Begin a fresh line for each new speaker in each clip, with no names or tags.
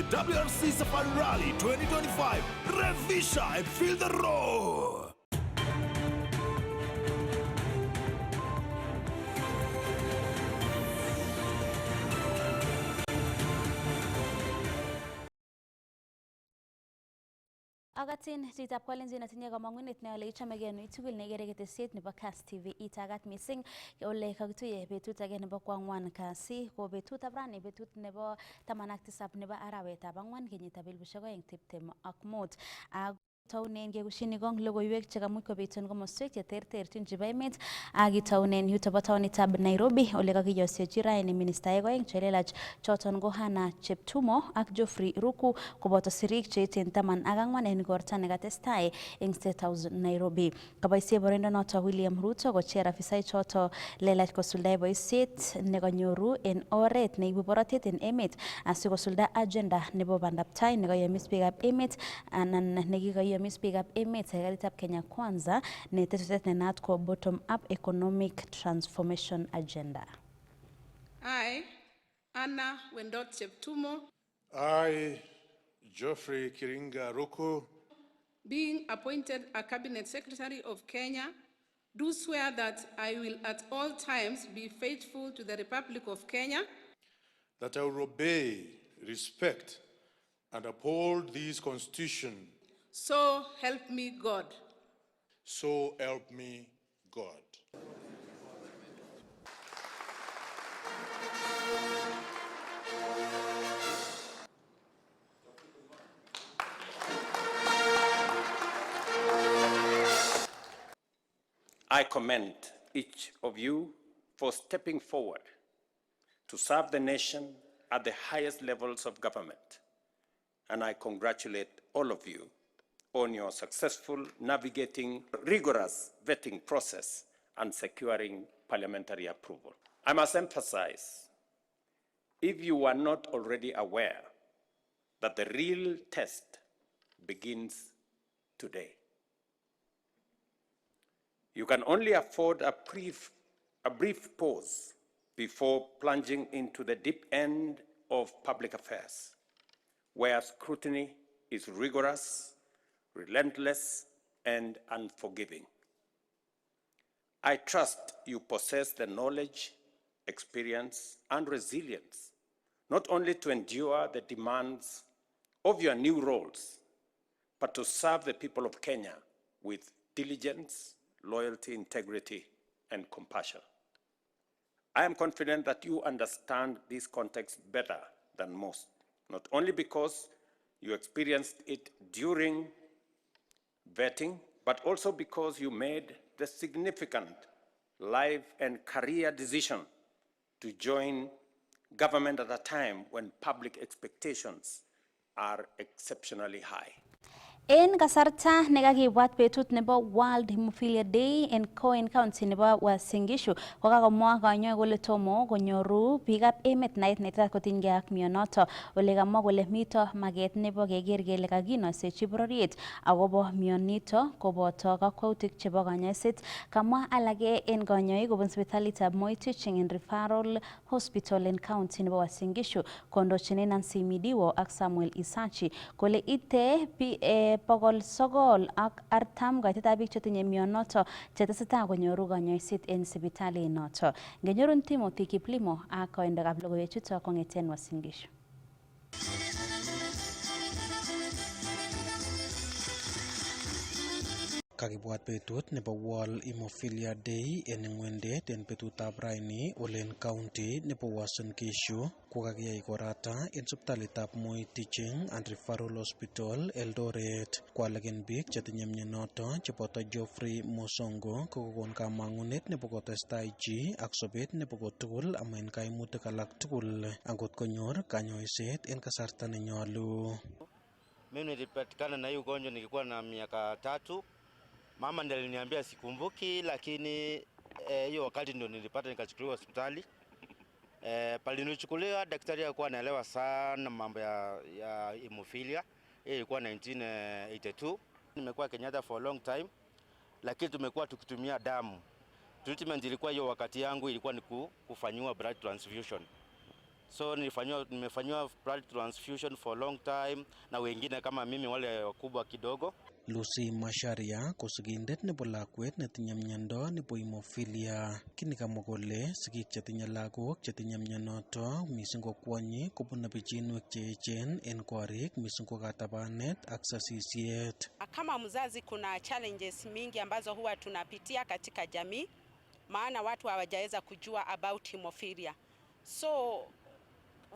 the WRC Safari Rally 2025. Revisha and feel the roar.
Agatin chitap kolenjin netinye kamang'unet neole ichamegei ui tugul neigere ketesiet nebo Kass TV itagat missing ole kakituye betut age nebo kwang'wan kasi ko betutab rani betut nebo 17 nebo arawetab ang'wan kenyitab 2025 Taunen kekushini gong logoiwek chekamuch kobitun komoswek cheterterchin chebo emet ak itaunen yuto bo taonitab Nairobi ole kakiyosechi raini ministaek oeng chelelach choton ko Hannah Cheptumo ak Geoffrey Ruku koboto sirik cheiten 14 en igorta nekatestai eng State House Nairobi. Kaboisie boroindo noto William Ruto kocher afisaek choto lelach kosuldae boisiet nekanyoru en oret neibu borotet en emet asikosulda agenda nebo bandaptai nekayomis biikab emet anan nekikayomis biikab emet serikalitab Kenya Kwanza ne tetutyet ne naat ko bottom up economic transformation agenda.
I, Anna Wendot Cheptumo.
I, Geoffrey Kiringa Ruku.
Being appointed a Cabinet Secretary of Kenya, do swear that I will at all times be faithful to the Republic of Kenya.
That I will obey, respect, and uphold this Constitution.
So help me God.
So help me God.
I commend each of you for stepping forward to serve the nation at the highest levels of government, and I congratulate all of you on your successful navigating rigorous vetting process and securing parliamentary approval. I must emphasize, if you are not already aware, that the real test begins today. You can only afford a brief pause before plunging into the deep end of public affairs, where scrutiny is rigorous, relentless, and unforgiving. I trust you possess the knowledge, experience, and resilience, not only to endure the demands of your new roles, but to serve the people of Kenya with diligence, loyalty, integrity, and compassion. I am confident that you understand this context better than most, not only because you experienced it during vetting, but also because you made the significant life and career decision to join government at a time when public expectations are exceptionally high.
En kasarta nekakibwat betut nebo World Hemophilia Day en Coen County nebo Uasin Gishu kokakomwa kanyoik kole tomo konyoru biikab emet nait netat kotinygei ak mionoto ole kamwa kole mito maget nebo keker kele kakinoisechi bororiet akobo mionito koboto kakwautik chebo kanyoiset. Kamwa alage en kanyoik kobun sipitalitab Moi Teaching and Referral Hospital en county nebo Uasin Gishu kondochine Nancy Midiwo ak Samuel Isachi kole ite 940 kaitetab biik chetinye mionoto chetesetai konyoru kanyoiset en sipitalinoto. Ngenyorun Timothy Kiplimo ak koindokab logoiwechuto kong'eten Uasin Gishu.
Kakibwat betut nebo World Hemophilia Day en ng'wendet en betutab raini ole en county nebo Uasin Gishu kokakiyai korata en sipitalitab Moi Teaching and Referral Hospital Eldoret. Kwaleken biik chetinye mionoto cheboto Geoffrey Mosongo kokon kamang'unet nebo kotestai chi ak sobet nebo kotugul ama en kaimutik alak tugul angot konyor kanyoiset en kasarta nenyolu.
Mimi nilipatikana na hii ugonjwa nilikuwa na miaka 3. Mama ndiye aliniambia sikumbuki, lakini hiyo wakati ndio nilipata nikachukuliwa hospitali. Palinichukuliwa daktari alikuwa anaelewa sana mambo ya hemophilia. Hii ilikuwa 1982. Nimekuwa Kenyatta for a long time, lakini tumekuwa tukitumia damu. Treatment ilikuwa hiyo wakati yangu ilikuwa ni kufanywa blood transfusion. So nimefanywa blood transfusion for long time na wengine kama mimi wale wakubwa kidogo.
Lucy Masharia ko sigindet nebo lakwet netinye miondo nebo hemophilia. Kini kamwa kole sigik chetinye lagok chetinye mionoto mising ko kwonyik kobune pichinwek cheechen en korik mising ko katabanet ak sasisiet.
Kama mzazi kuna challenges mingi ambazo huwa tunapitia katika jamii, maana watu hawajaweza kujua about hemophilia. So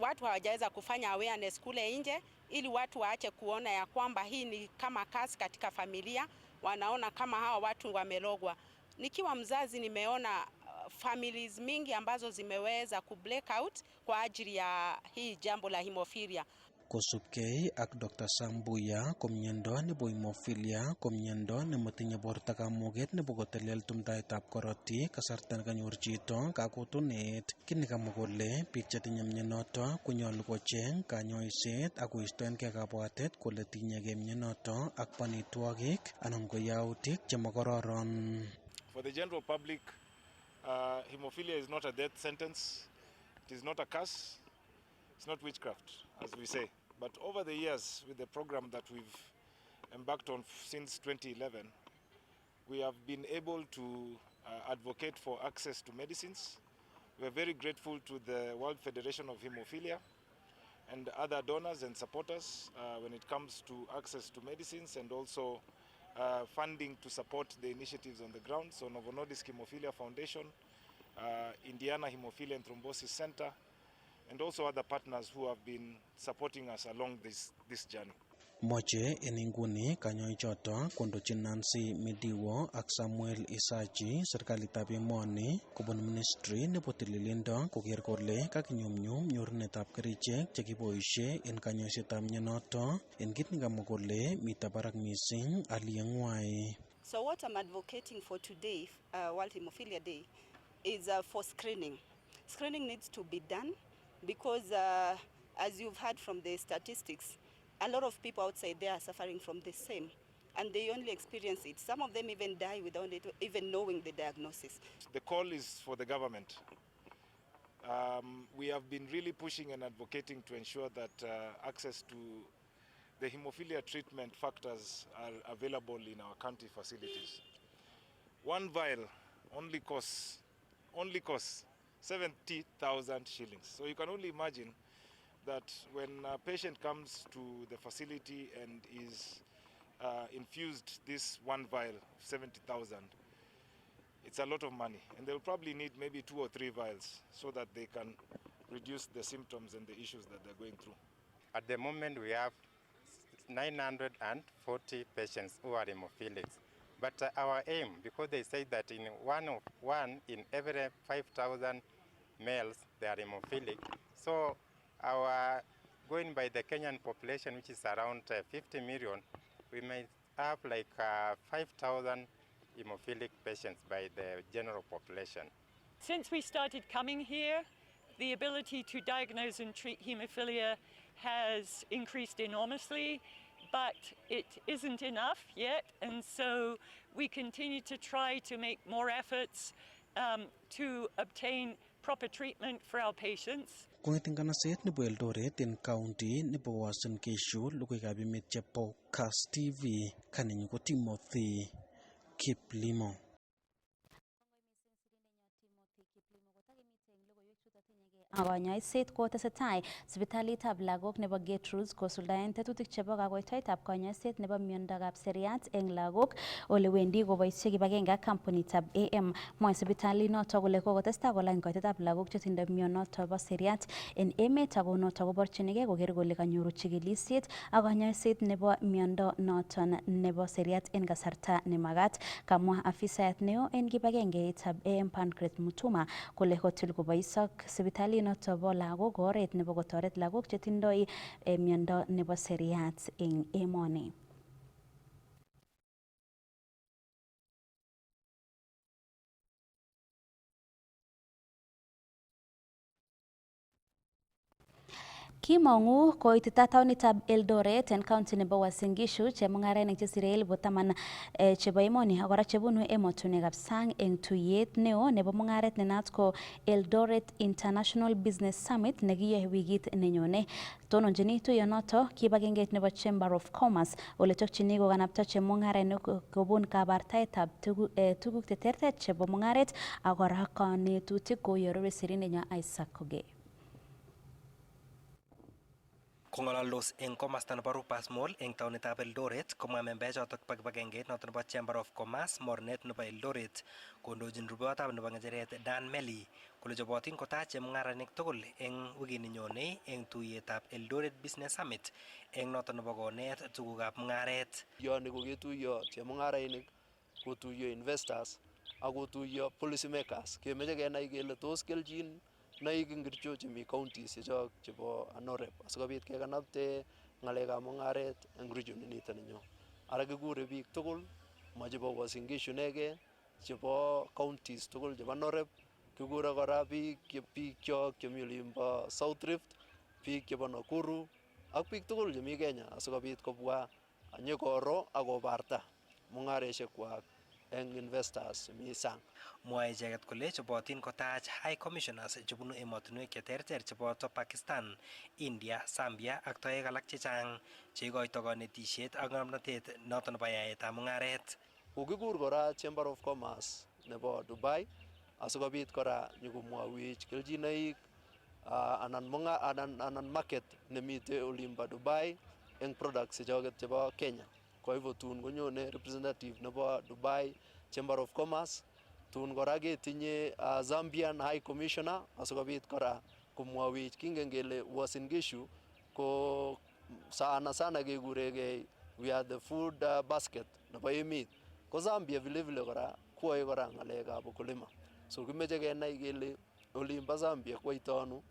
watu hawajaweza kufanya awareness kule nje ili watu waache kuona ya kwamba hii ni kama kasi katika familia, wanaona kama hawa watu wamelogwa. Nikiwa mzazi nimeona families mingi ambazo zimeweza kublack out kwa ajili ya hii jambo la hemophilia.
Kosubkei ak Dr. Sambuya ko miondo nebo hemophilia ko miondo nemotinye borto kamuget nebo kotelel tumdaetab korotik kasarta nekanyor chito kakutunet. Kini kamwa kole biik chetinye mionoto konyolu kocheng kanyoiset ak koistoengei kabwatet kole tinyegei mionoto ak banitwogik anan ko yautik chemakororon.
For the general public, hemophilia is not a death sentence. It is not a curse. It's not witchcraft, as we say. But over the years, with the program that we've embarked on since 2011, we have been able to advocate for access to medicines. We're very grateful to the World Federation of Hemophilia and other donors and supporters when it comes to access to medicines and also funding to support the initiatives on the ground. So Novo Nordisk Hemophilia Foundation, Indiana Hemophilia and Thrombosis Center, and also other partners who have been supporting us along this journey.
Moche en inguni kanyoichoto kondochin Nancy Midiwo ak Samuel Isachi serikalitab emoni kobun ministry nebo tililindo koker kole kakinyumnyum nyorunetab kerichek chekiboisie en kanyoisetab mionoto en kit nekamwa kole mito barak mising aliyeng'wai.
So what I'm advocating for today, World Hemophilia Day, is for screening. Screening needs to be done because as you've heard from the statistics, a lot of people outside there are suffering from the same and they only experience it. Some of them even die without even knowing the diagnosis.
The call is for the government. We have been really pushing and advocating to ensure that access to the hemophilia treatment factors are available in our county facilities. One vial only costs 70,000 shillings. So you can only imagine that when a patient comes to the facility and is infused this one vial of 70,000, it's a lot of money. And they'll probably need maybe 2 or 3 vials so that they can reduce the symptoms and the issues that they're going through.
At the moment, we have 940 patients who are hemophilics. But our aim, because they say that in one in every 5,000 males, they are hemophilic. So our going by the Kenyan population, which is around 50 million, we may have like 5,000 hemophilic patients by the general population.
Since we started coming here, the ability to diagnose and treat hemophilia has increased enormously, but it isn't enough yet, and so we continue to try to make more efforts to obtain proper treatment for our patients.
Kong'eting kanaset nebo Eldoret en county nebo Uasin Gishu, logoiwekab emet chebo Kass TV, kaninyu ko Timothy Kiplimo.
Konyoiset kotesetai sipitalitab lagok nebo Gertrudes kosuldaen tetutik chebo kakoitoetab konyoiset nebo miondab seriat eng lagok ole wendi koboisie kibagenge ak kampunitab AM. Mwae sipitalinoto kole kokotestai kolany koitetab lagok chetindoi mionoto bo seriat en emet ako noto koborchinigei koker kole kanyoru chikilisiet ak konyoiset nebo miondo noton nebo seriat en kasarta nemagat. Kamwa afisayat neo en kibagengeitab AM Pancras Mutuma kole hotil koboisok sipitali noto bo lagok oret nebo kotoret lagok chetindoi miondo nebo seriat eng emoni. Kimong'u koitita taonitab Eldoret en county nebo Uasin Gishu chemung'arainik chesire 10,000 chebo emoni ak kora chebunu emotinwekab sang eng tuyet neo nebo mung'aret nenaat ko Eldoret International Business Summit nekiyoe wikit nenyone. Tononjini tuyonoto kibagengeit nebo Chamber of Commerce ole tokchini kokanapta chemung'arainik kobun kabartaetab tuguk cheterter chebo mung'aret ak kora kanetutik kou yorore sirindenyo Isaac Koge.
Kong'alaldos eng komasta nebo Rupas Mall eng taonitab Eldoret komwa membechotok bo kibagengeit noto nebo Chamber of Commerce mornet nebo Eldoret kondochin rubeyotab nebo ng'echeret Dan Meli kole chobotin kotach chemung'arainik tugul eng wikini nyone eng tuiyetab Eldoret Business Summit eng noto nebo konet tugukab mung'aret.
Yoni koketuiyo chemung'arainik, kotuiyo investors ak kotuiyo policy makers. Kemeche kenai kele tos keljin naik ingircho chemi counties chechok chebo Anorep asikobit kekanapte ng'alekab mung'aret eng region nito nenyo. Ara kikure biik tugul ma chebo Uasin Gishu inegei, chebo counties tugul chebo Anorep, kikure kora biik chok chemi olimbo South Rift, biik chebo Nakuru ak biik tugul chemi Kenya asikobit kobwa nyikoro ak kobarta mung'areshek eng investors chemi sang.
Mwae icheket kole chobotin kotach high commissioners chebunu emotinwek cheterter cheboto Pakistan, India, Zambia ak toek alak chechang cheikoito kanetishet ak ng'omnotet noto nebo yaetab mung'aret.
Kokikur kora Chamber of Commerce nebo Dubai asikobit kora nyikomwawech keljinoik anan market nemite olimbo Dubai eng products chechoket chebo Kenya. Kwa hivyo tun konyone representative nebo Dubai Chamber of Commerce, tun kora ketinye Zambian High Commissioner asikobit kora komwawech kingen kele Uasin Gishu ko sana kekuregei we are the food basket nebo emet. Ko Zambia vile kora kwae kora ng'alekab ukulima. So kimeche kenai kele olimbo Zambia kwaito ano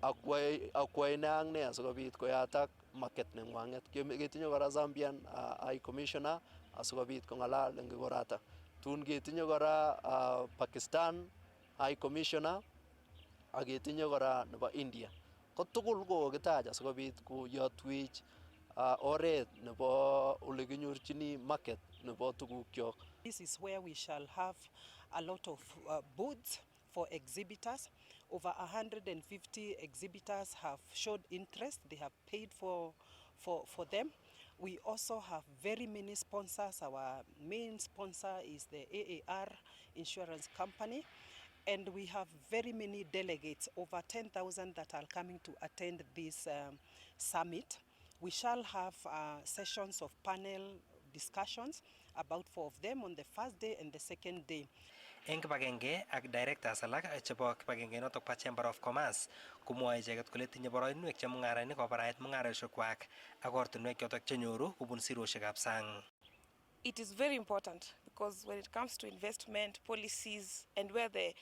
akwae ne ak ne asikobit koyatak market neng'wanget. Ketinye kora Zambian High Commissioner asikobit kong'alal eng ikorata. Tun ketinye kora Pakistan High Commissioner ak ketinye kora nebo India. Ko tugul ko kokitach asikobit koyotwech oret nebo ole kinyorchini market nebo tugukyok.
This is where we shall have a lot of booths for exhibitors. Over 150 exhibitors have showed interest. They have paid for them. We also have very many sponsors. Our main sponsor is the AAR Insurance Company. And we have very many delegates, over 10,000 that are coming to attend this summit. We shall have sessions of panel discussions, about 4 of them on the first day and the second day.
Eng kibagenge ak directors alak chebo kibagenge notok pa Chamber of Commerce kumwoe icheket kole tinye boroinwek che mung'arainik kobarait mung'aroshekwak ak ortinwek chotok chenyoru kubun siroshekab sang.
It is very important because when it comes to investment policies and where the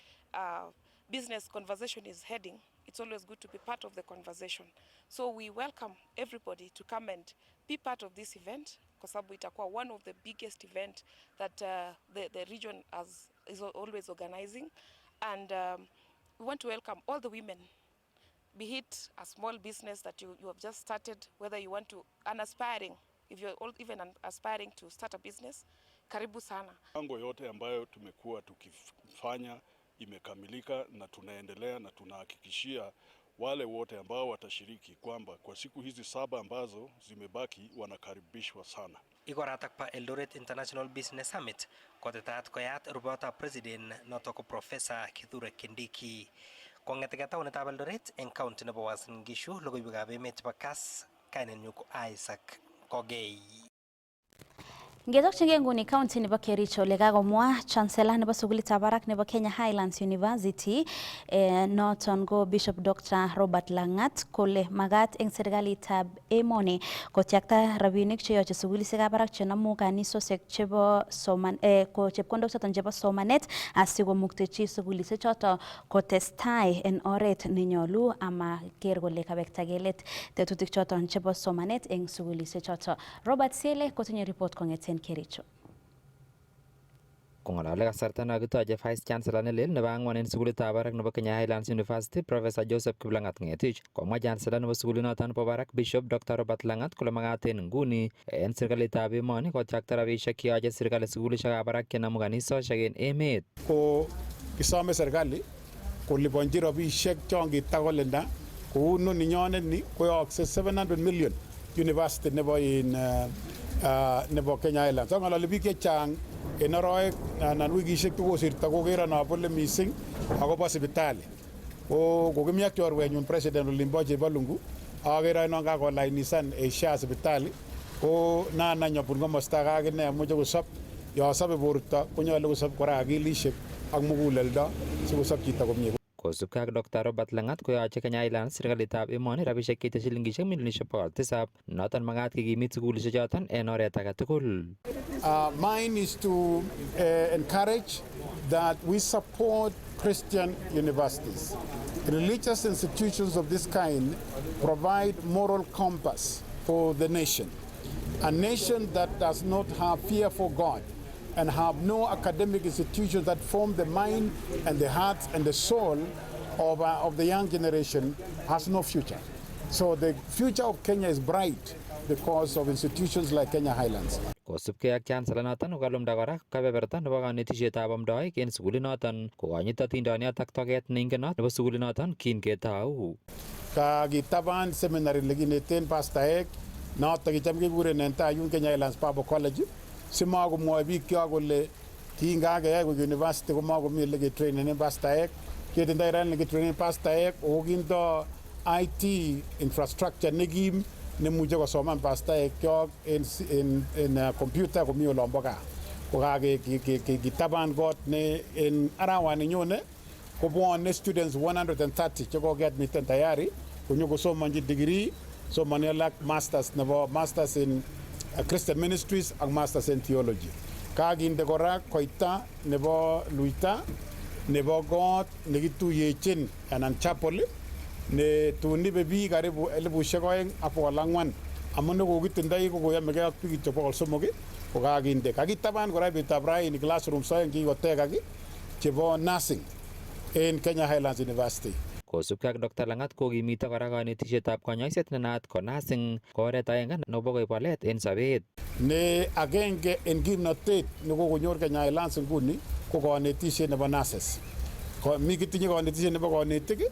business conversation is heading, it's always good to be part of the conversation. So we welcome everybody to come and be part of this event kwa sababu itakuwa one of the biggest event that the region is always organizing, and we want to welcome all the women, be it a small business that you have just started, whether you want to if you're even aspiring to start a business, karibu sana.
Mipango yote ambayo tumekuwa tukifanya imekamilika na tunaendelea na tunahakikishia wale wote ambao watashiriki kwamba kwa siku hizi 7 ambazo zimebaki wanakaribishwa sana.
Ikoratak pa Eldoret International Business Summit kotetat koyat rubeyotab president notok ko Professor Kithure Kindiki. Kong'eteke taonitab Eldoret eng county nebo Uasin Gishu, logoiwekab emet chebo Kass, kainenyu ko Isaac Kogei.
Ngetokchingei nguni county nebo Kericho ole kakomwa chancellor nebo sukulitab barak nebo Kenya Highlands University noton ko Bishop Dr. Robert Langat kole magat eng serikalitab emoni kotyakta rabinik cheyoche sukulishekab barak chenomu kanisosiek chebo ko chepkondok choton chebo somanet asikomuktechi sukulishek choton kotestai en oret nenyolu ama ker kole kabekta kelet tetutik choton chebo somanet eng sukulishek choton. Robert Sele kotinye report kong'eten Kericho.
Kong'alale kasarta nekitoche Vice Chancellor nelel nebo ang'wan en sukulitab barak nebo Kenya Highlands University Professor Joseph Kiplangat Ng'etich komwa Chancellor nebo sukulinoton nebo barak Bishop Dr. Robert Langat kole makat en nguni en serikalitab emoni kochakta rabisiek cheyoche serikali sukulisiekab barak chenomu kanisosiek en emet.
Ko kisome serikali koliponji rabisiek chon kitakolinda kou noni nyonet ni koyookse 700 million university nebo Kenya Highlands. So ng'ololi biik chechang en aroek anan wikisiek chekosirto kokero nobole missing akobo sipitali. Ko kokimi ak chorwenyun president olimbo Chebalungu akere non kakolainisan SHA sipitali ko nanany abun komosta ake akine amoche kosob yo sobe borto konyolu kosob kora akilisiek ak muguleldo sikosob chito komie.
Kosubkei ak Dr. Robert Langat koyoche Kenya Highlands serikalitab emoni rabisiek cheite shilingisiek milionisiek 700 noton makat kikimit sukulisiek choton en oret age tugul.
Mine is to encourage that we support Christian universities. Religious institutions of this kind provide moral compass for the nation. A nation that does not have fear for God and have no academic institutions that form the mind and the heart and the soul of the young generation has no future. So the future of Kenya is bright because of institutions like Kenya Highlands.
Kosubkei ak Chancellor noton kokalumda kora kebeberta nebo kanetisietab amdoik en sukulinoton kokonyit atindoniot ak toket neingenot nebo sukulinoton kin ketou.
Kakitaban seminary nekineten pastaek noton kicham kekuren en tai yun Kenya Highlands Bible College simakomwoe biikyok kole kingakeyai koik university komakomi ole ketrainen pastaek. Ketindoi ran nekitrainen pastaek ako kindo IT infrastructure nekim nemuche kosoman pastaekyok en computer komi olombo gaa. Kokakitaban kot ne en arawani nyone kobwone students 130 chekokeadmiten tayari konyokosomonji degree somani alak masters in Christian ministries ak masters in theology. Kakinde kora koita nebo luita nebo kot nekituyechin anan chapel ne tunibe biik karibu 2,400 amun nekokitindoi kokoyomegei ak biik kityo 300 kokakinde. Kakitaban kora betutab raini classrooms oeng kikotekak chebo nursing en Kenya Highlands University.
Kosubkei ak Dr. Langat kokimito kora kanetisietab konyoiset nenaat ko nursing ko oret aenge nebo koib walet en sobet.
Ne agenge en kimnotet nekokonyor Kenya Highlands nguni ko kanetisiet nebo nurses. Mi kitinye kanetisiet nebo konetik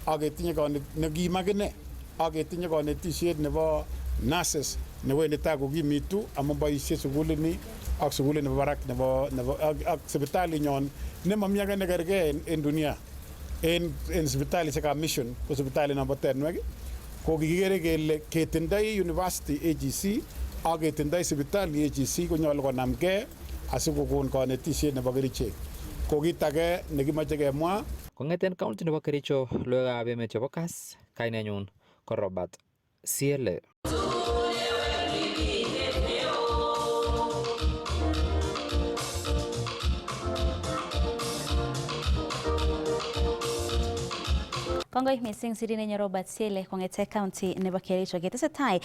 ak ketinye nekim akine ak ketinye kanetisiet nebo nurses newendi tai kokimitu amun boisie sukulini ak sukulit nebo barak nebo ak sipitalinyon nemomi age nekergei en dunia. En sipitalisiekab mission ko sipitali nebo Tenwek ko kikikere kele ketindoi university AGC ak ketindoi sipitali AGC konyolu konamgei asikokon kanetisiet nebo kerichek. Ko kit age nekimoche kemwa
kong'eten county nebo Kericho logoiwekab emet chebo Kass kainenyun ko Robert Siele.
Kongoi missing sirinenyo Robert Siele kong'ete county nebo Kericho. Ketesetai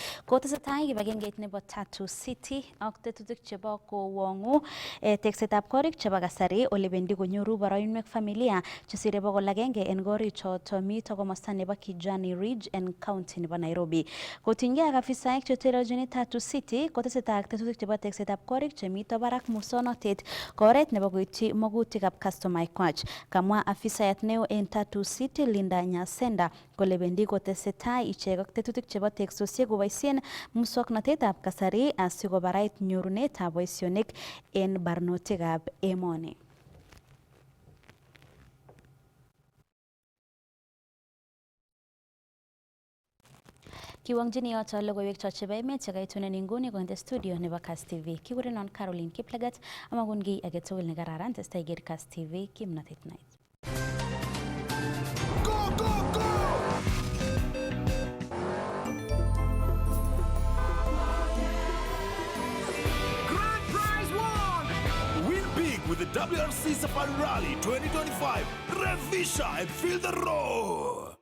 kibagengeit nebo Tatu City ak tetutik chebo kowong'u teksetab korik chebo kasari ole bendi konyoru boroinwek familia chesire 100 en korichoto mito komosta nebo Kijani Ridge en county nebo Nairobi. Kotinygei ak afisaek chetelelchini Tatu City kotesetai ak tetutik chebo teksetab korik chemito barak musonotet koret nebo koityi magutikab customer-kwach. Kamwa afisayat neo en Tatu City Linda Nyasenda kole bendi kotesetai ichek ak tetutik chebo teksosiek koboisien muswoknotetab kasari asikobarait nyorunetab boisionik en barnotikab emoni. Kiwongjini yoto logoiwek chebo emet chekaitunen inguni kong'ete studio nebo Kass TV. Kikurenon Caroline Kiplagat amakon kiy age tugul nekararan testai iker Kass TV kimnatet night.
With the WRC Safari Rally 2025, Revisha and feel the roar!